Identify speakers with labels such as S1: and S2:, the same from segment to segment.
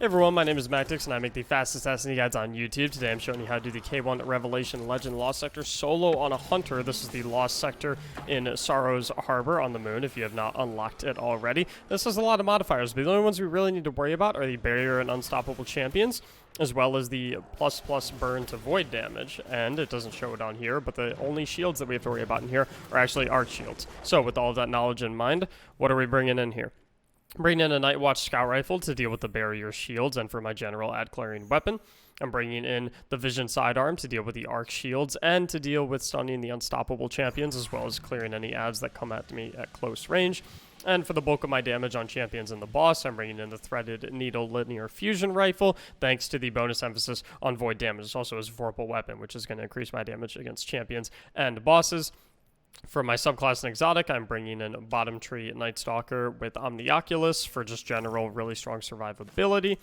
S1: Hey everyone, my name is Mactics and I make the fastest assassin guides on YouTube. Today I'm showing you how to do the K1 Revelation Legend Lost Sector solo on a hunter. This is the Lost Sector in Sorrow's Harbor on the moon if you have not unlocked it already. This has a lot of modifiers, but the only ones we really need to worry about are the barrier and unstoppable champions, as well as the ++ burn to void damage. And it doesn't show it on here, but the only shields that we have to worry about in here are actually arc shields. So with all of that knowledge in mind, what are we bringing in here? Bringing in a Night Watch Scout Rifle to deal with the barrier shields and for my general ad clearing weapon. I'm bringing in the Vision Sidearm to deal with the arc shields and to deal with stunning the unstoppable champions, as well as clearing any ads that come at me at close range. And for the bulk of my damage on champions and the boss, I'm bringing in the Threaded Needle Linear Fusion Rifle, thanks to the bonus emphasis on void damage. It's also a vorpal weapon, which is going to increase my damage against champions and bosses. For my subclass and exotic, I'm bringing in Bottom Tree Night Stalker with Omnioculus for just general really strong survivability.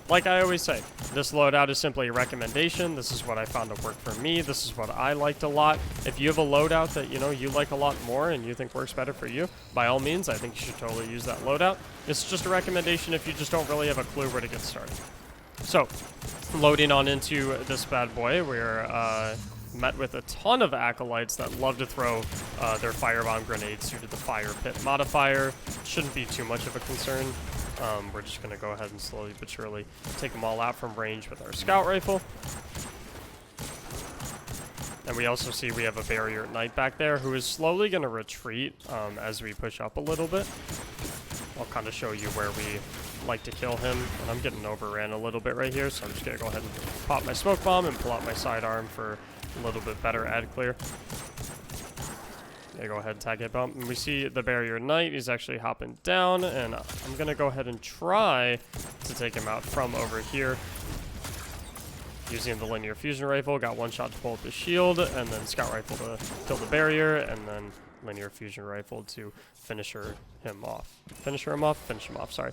S1: Like I always say, this loadout is simply a recommendation. This is what I found to work for me. This is what I liked a lot. If you have a loadout that you like a lot more and you think works better for you, by all means, I think you should totally use that loadout. It's just a recommendation if you just don't really have a clue where to get started. So, loading on into this bad boy, we're met with a ton of acolytes that love to throw their firebomb grenades due to the fire pit modifier. Shouldn't be too much of a concern. We're just going to go ahead and slowly but surely take them all out from range with our scout rifle. And we also see we have a barrier knight back there who is slowly going to retreat as we push up a little bit. I'll kind of show you where we like to kill him, and I'm getting overran a little bit right here, so I'm just going to go ahead and pop my smoke bomb and pull out my sidearm for a little bit better ad clear. Go ahead and tag hit bump, and we see the barrier knight. He's actually hopping down, and I'm going to go ahead and try to take him out from over here using the linear fusion rifle. Got one shot to pull up the shield, and then scout rifle to kill the barrier, and then linear fusion rifle to finish him off, sorry.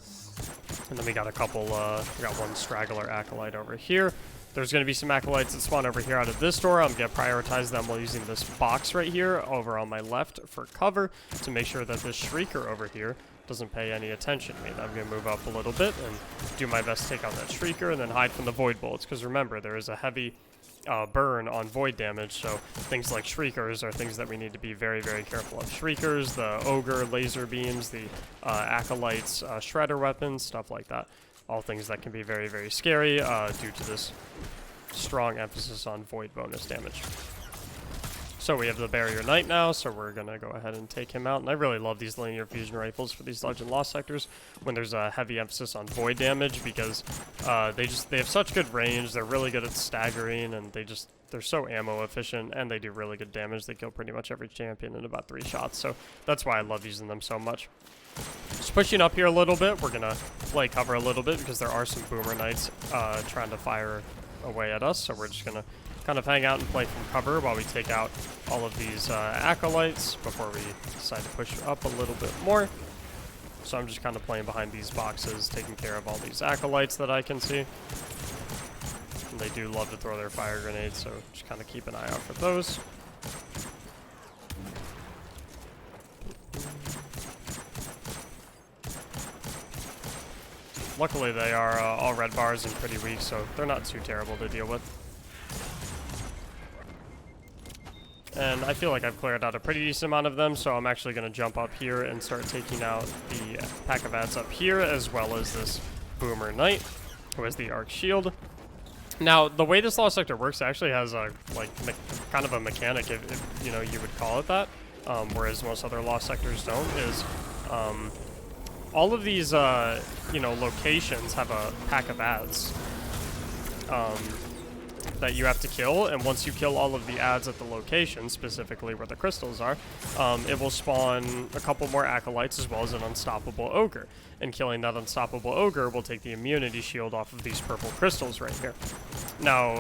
S1: And then we got a couple, we got one straggler acolyte over here. There's going to be some acolytes that spawn over here out of this door. I'm going to prioritize them while using this box right here over on my left for cover to make sure that this shrieker over here doesn't pay any attention to me. I'm going to move up a little bit and do my best to take out that shrieker and then hide from the void bullets, because remember, there is a heavy burn on void damage, so things like shriekers are things that we need to be very, very careful of. Shriekers, the ogre laser beams, the acolytes shredder weapons, stuff like that. All things that can be very, very scary due to this strong emphasis on void bonus damage. So we have the barrier knight now, so we're going to go ahead and take him out. And I really love these linear fusion rifles for these Legend Lost sectors when there's a heavy emphasis on void damage, because they have such good range, they're really good at staggering, and they're so ammo efficient, and they do really good damage. They kill pretty much every champion in about 3 shots, so that's why I love using them so much. Just pushing up here a little bit, we're going to play cover a little bit because there are some boomer knights trying to fire away at us, so we're just going to kind of hang out and play from cover while we take out all of these acolytes before we decide to push up a little bit more. So I'm just kind of playing behind these boxes, taking care of all these acolytes that I can see. And they do love to throw their fire grenades, so just kind of keep an eye out for those. Luckily, they are all red bars and pretty weak, so they're not too terrible to deal with. And I feel like I've cleared out a pretty decent amount of them, so I'm actually going to jump up here and start taking out the pack of ads up here, as well as this boomer knight, who has the arc shield. Now, the way this Lost Sector works actually has a kind of a mechanic, if you would call it that, whereas most other Lost Sectors don't, is all of these, locations have a pack of ads that you have to kill, and once you kill all of the ads at the location, specifically where the crystals are, it will spawn a couple more acolytes as well as an unstoppable ogre. And killing that unstoppable ogre will take the immunity shield off of these purple crystals right here. Now,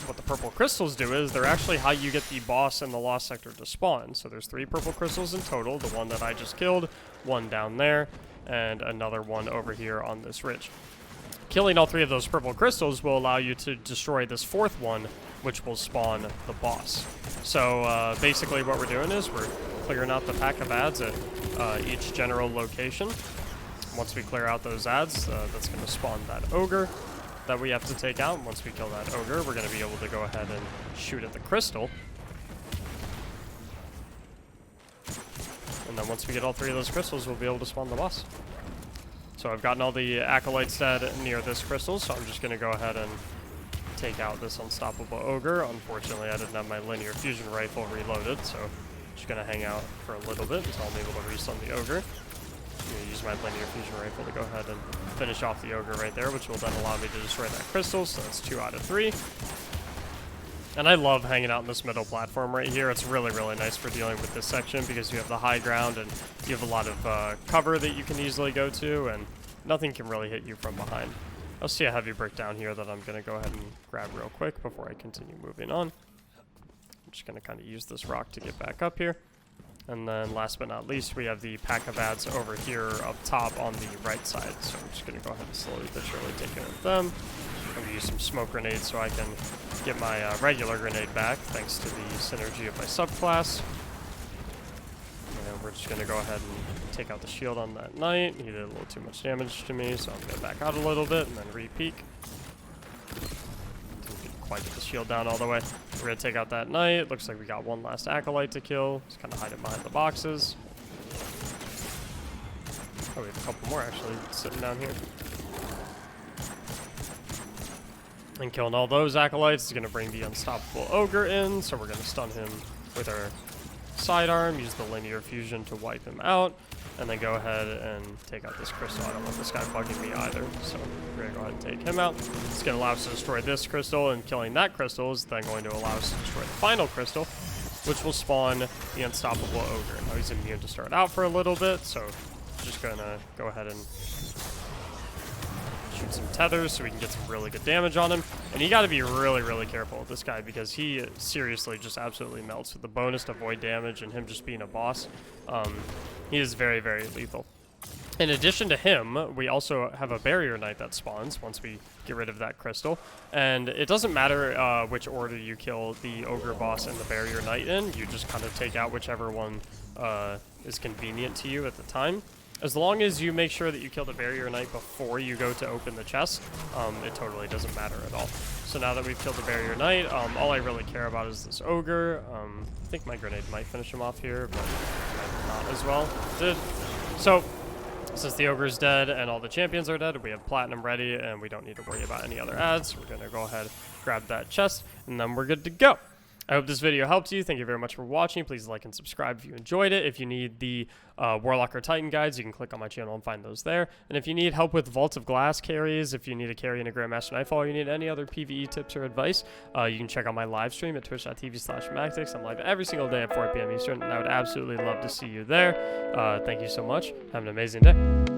S1: what the purple crystals do is they're actually how you get the boss in the Lost Sector to spawn. So there's 3 purple crystals in total, the one that I just killed, one down there, and another one over here on this ridge. Killing all 3 of those purple crystals will allow you to destroy this 4th one, which will spawn the boss. So basically what we're doing is we're clearing out the pack of ads at each general location. Once we clear out those ads, that's going to spawn that ogre that we have to take out. And once we kill that ogre, we're going to be able to go ahead and shoot at the crystal. And then once we get all 3 of those crystals, we'll be able to spawn the boss. So I've gotten all the acolytes dead near this crystal, so I'm just going to go ahead and take out this unstoppable ogre. Unfortunately, I didn't have my linear fusion rifle reloaded, so I'm just going to hang out for a little bit until I'm able to restun the ogre. I'm going to use my linear fusion rifle to go ahead and finish off the ogre right there, which will then allow me to destroy that crystal, so that's 2 out of 3. And I love hanging out in this middle platform right here. It's really, really nice for dealing with this section because you have the high ground and you have a lot of cover that you can easily go to, and nothing can really hit you from behind. I'll see a heavy brick down here that I'm going to go ahead and grab real quick before I continue moving on. I'm just going to kind of use this rock to get back up here. And then last but not least, we have the pack of ads over here up top on the right side. So I'm just going to go ahead and slowly but surely take care of them. I'm going to use some smoke grenades so I can get my regular grenade back, thanks to the synergy of my subclass. And we're just going to go ahead and take out the shield on that knight. He did a little too much damage to me, so I'm going to back out a little bit and then re-peek. Didn't quite get the shield down all the way. We're going to take out that knight. Looks like we got one last acolyte to kill. Just kind of hide it behind the boxes. Oh, we have a couple more actually sitting down here. And killing all those acolytes is going to bring the unstoppable ogre in, so we're going to stun him with our sidearm, use the linear fusion to wipe him out, and then go ahead and take out this crystal. I don't want this guy bugging me either, so we're going to go ahead and take him out. It's going to allow us to destroy this crystal, and killing that crystal is then going to allow us to destroy the final crystal, which will spawn the unstoppable ogre. Now he's immune to start out for a little bit, so just going to go ahead and shoot some tethers so we can get some really good damage on him. And you got to be really, really careful with this guy because he seriously just absolutely melts. With the bonus to void damage and him just being a boss, he is very, very lethal. In addition to him, we also have a barrier knight that spawns once we get rid of that crystal. And it doesn't matter which order you kill the ogre boss and the barrier knight in. You just kind of take out whichever one is convenient to you at the time. As long as you make sure that you kill the barrier knight before you go to open the chest, it totally doesn't matter at all. So now that we've killed the barrier knight, all I really care about is this ogre. I think my grenade might finish him off here, but not as well. Did. So, since the ogre is dead and all the champions are dead, we have platinum ready and we don't need to worry about any other ads. We're going to go ahead, grab that chest, and then we're good to go. I hope this video helped you. Thank you very much for watching. Please like and subscribe if you enjoyed it. If you need the Warlock or Titan guides, you can click on my channel and find those there. And if you need help with Vault of Glass carries, if you need a carry in a Grandmaster Nightfall, or you need any other PvE tips or advice, you can check out my live stream at twitch.tv/Mactics. I'm live every single day at 4 p.m. Eastern, and I would absolutely love to see you there. Thank you so much. Have an amazing day.